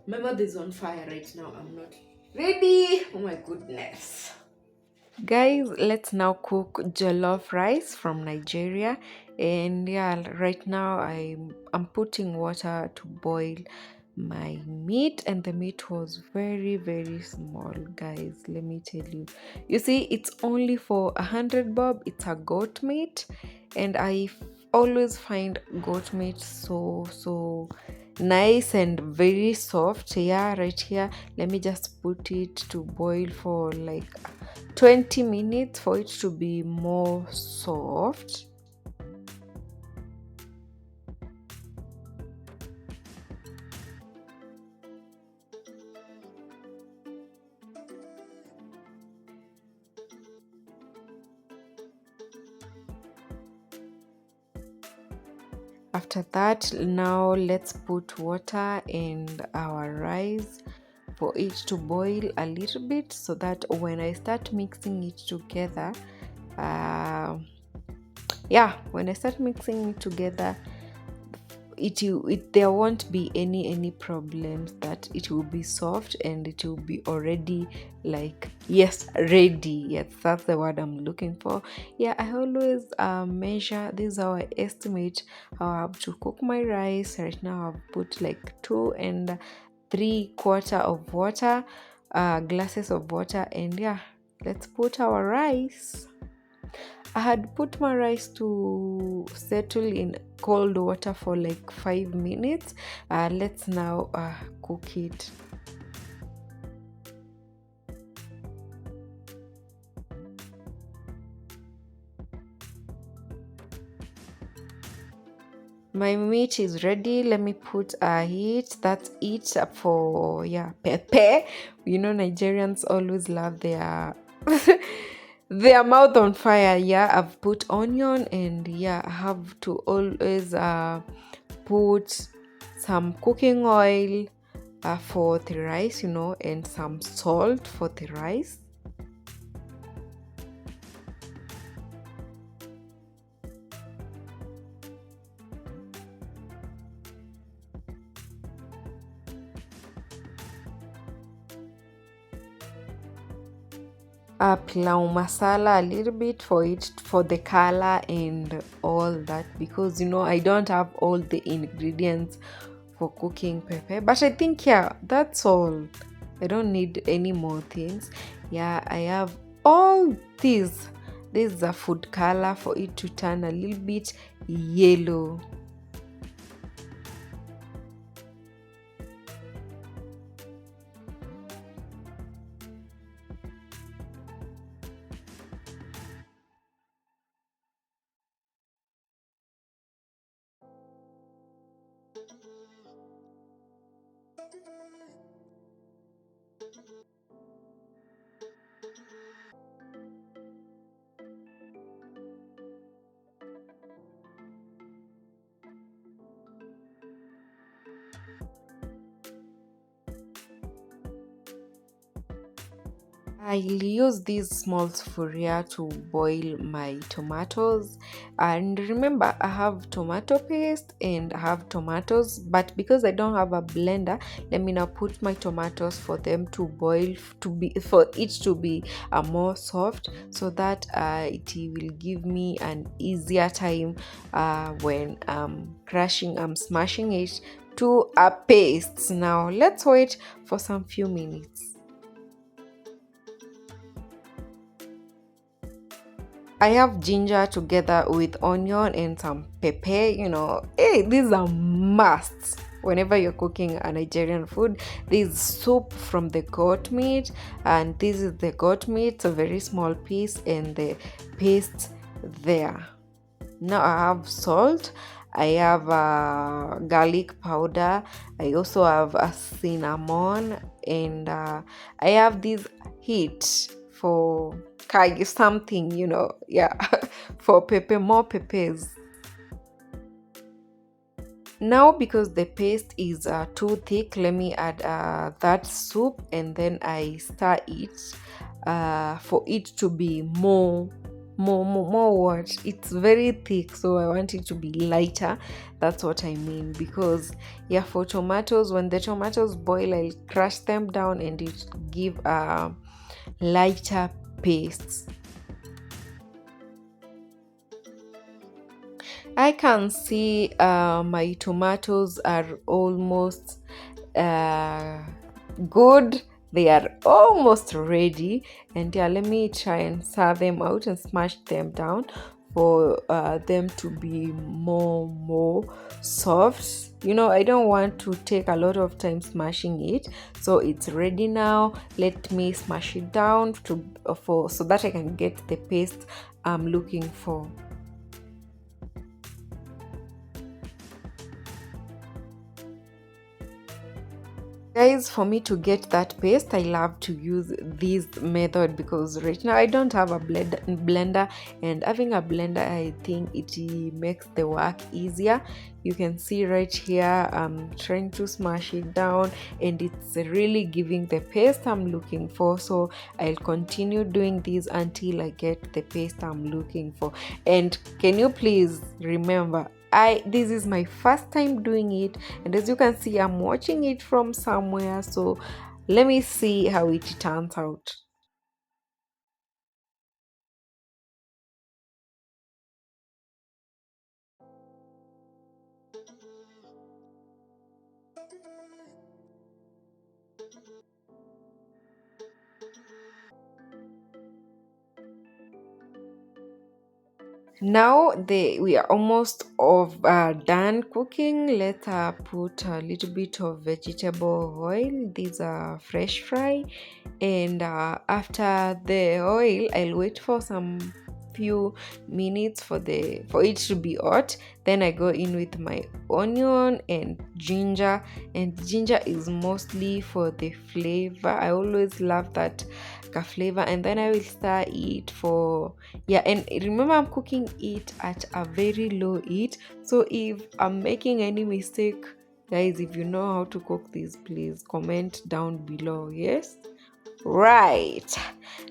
My mouth is on fire right now. I'm not ready. Oh my goodness. Guys, let's now cook jollof rice from Nigeria. And yeah, right now I'm putting water to boil my meat, and the meat was very small, guys. Let me tell you. You see, it's only for 100 bob. It's a goat meat, and always find goat meat so nice and very soft. Yeah, right here. Let me just put it to boil for like 20 minutes for it to be more soft. After that, now let's put water and our rice for it to boil a little bit, so that when I start mixing it together, when I start mixing it together, there won't be any problems, that it will be soft and it will be already like, yes, ready. Yes, that's the word I'm looking for. Yeah, I always measure. This is how I estimate how I have to cook my rice. Right now I've put like 2 and 3/4 of water, glasses of water, and yeah, let's put our rice. I had put my rice to settle in cold water for like 5 minutes. Let's now cook it. My meat is ready. Let me put it. That's it for pepper. You know, Nigerians always love their their mouth on fire. Yeah, I've put onion, and yeah, I have to always put some cooking oil for the rice, and some salt for the rice. Pilau masala a little bit for it, for the color and all that, because I don't have all the ingredients for cooking pepper, but I think that's all. I don't need any more things. Yeah, I have all these. This is a food color for it to turn a little bit yellow. I'll use this small sufuria to boil my tomatoes. And remember, I have tomato paste and I have tomatoes, but because I don't have a blender, let me now put my tomatoes for them to boil, for it to be more soft, so that it will give me an easier time when I'm smashing it to a paste. Now let's wait for some few minutes. I have ginger together with onion and some pepper. Hey, these are musts whenever you're cooking a Nigerian food. This is soup from the goat meat, and this is the goat meat, a very small piece, and the paste there. Now I have salt. I have garlic powder. I also have a cinnamon, and I have this heat for something, yeah, for pepper, more peppers. Now, because the paste is too thick, let me add that soup, and then I stir it for it to be more more what? It's very thick, so I want it to be lighter. That's what I mean. Because yeah, for tomatoes, when the tomatoes boil, I'll crush them down and it give a lighter paste. I can see my tomatoes are almost uh, good. They are almost ready. And yeah, let me try and serve them out and smash them down for them to be more soft. I don't want to take a lot of time smashing it. So it's ready now. Let me smash it down for so that I can get the paste I'm looking for. Guys, for me to get that paste, I love to use this method because right now I don't have a blender, and having a blender, I think it makes the work easier. You can see right here, I'm trying to smash it down and it's really giving the paste I'm looking for. So I'll continue doing this until I get the paste I'm looking for. And can you please remember, this is my first time doing it, and as you can see, I'm watching it from somewhere, so let me see how it turns out. Now we are almost done cooking. Let's put a little bit of vegetable oil. These are fresh fry, and after the oil, I'll wait for some few minutes for it to be hot. Then I go in with my onion and ginger is mostly for the flavor. I always love that flavor, and then I will stir it for, yeah. And remember, I'm cooking it at a very low heat, so if I'm making any mistake, guys, if you know how to cook this, please comment down below. Yes, right.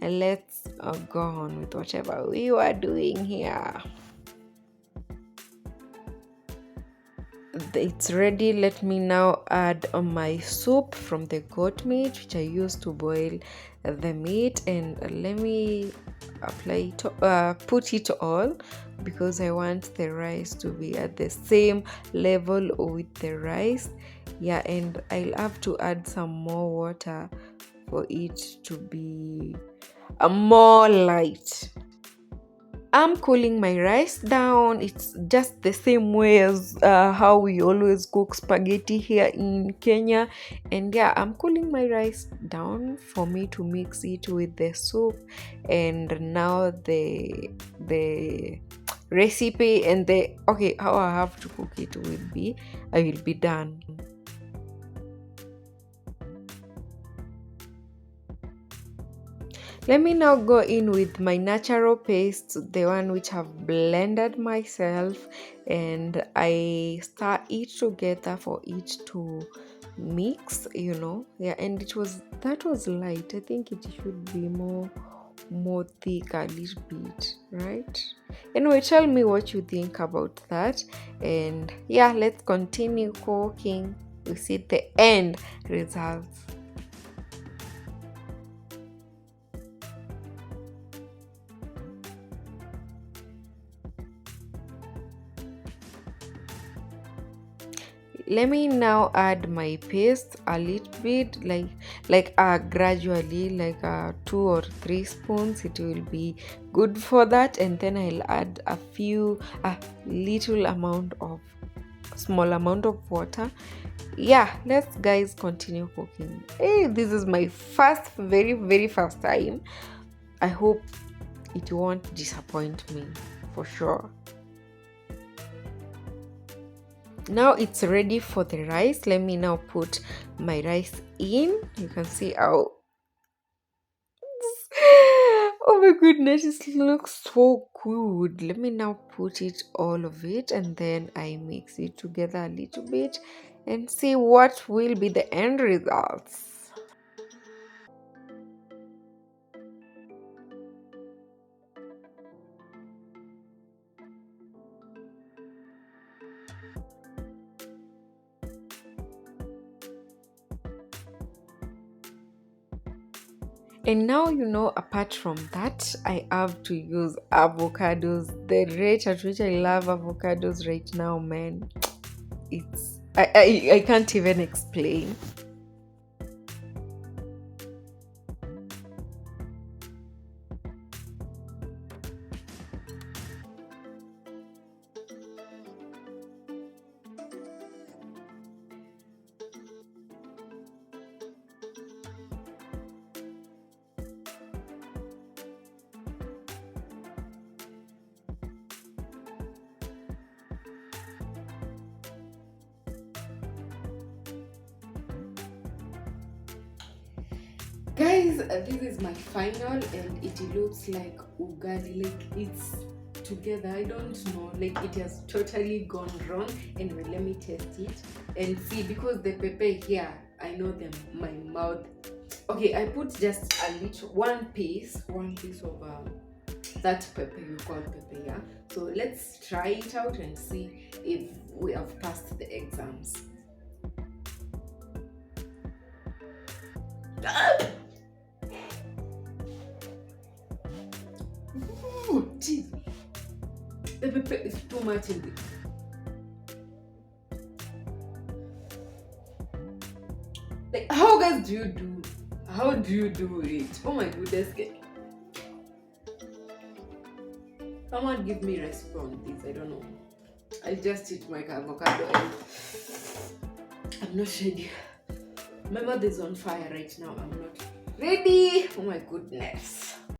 And let's go on with whatever we were doing here. It's ready. Let me now add my soup from the goat meat which I used to boil the meat, and let me put it all because I want the rice to be at the same level with the rice. Yeah, and I'll have to add some more water for it to be more light. I'm cooling my rice down. It's just the same way as how we always cook spaghetti here in Kenya. And yeah, I'm cooling my rice down for me to mix it with the soup. And now the recipe and the okay, how I have to cook it I will be done. Let me now go in with my natural paste, the one which I've blended myself, and I stir it together for it to mix. Yeah, and that was light. I think it should be more thick a little bit, right? Anyway, tell me what you think about that. And yeah, let's continue cooking. We see the end results. Let me now add my paste a little bit, like gradually, like 2 or 3 spoons. It will be good for that, and then I'll add a little amount of small amount of water. Yeah, let's guys continue cooking. Hey, this is my very first time. I hope it won't disappoint me for sure. Now it's ready for the rice. Let me now put my rice in. You can see how oh my goodness, it looks so good. Let me now put it all of it, and then I mix it together a little bit and see what will be the end results. And now, apart from that, I have to use avocados. The rate at which I love avocados right now, man, I can't even explain. Guys, this is my final and it looks like ugali, like it's together. I don't know, like it has totally gone wrong. Anyway, let me test it and see, because the pepper here, I know them, my mouth. Okay, I put just a little, one piece of that pepper you call pepper, yeah. So let's try it out and see if we have passed the exams. Ooh, geez. The pepper is too much in it. Like, how guys do you do? How do you do it? Oh my goodness. Someone give me recipe on this. I don't know. I just eat my avocado and I'm not ready. My mouth is on fire right now. I'm not ready. Oh my goodness.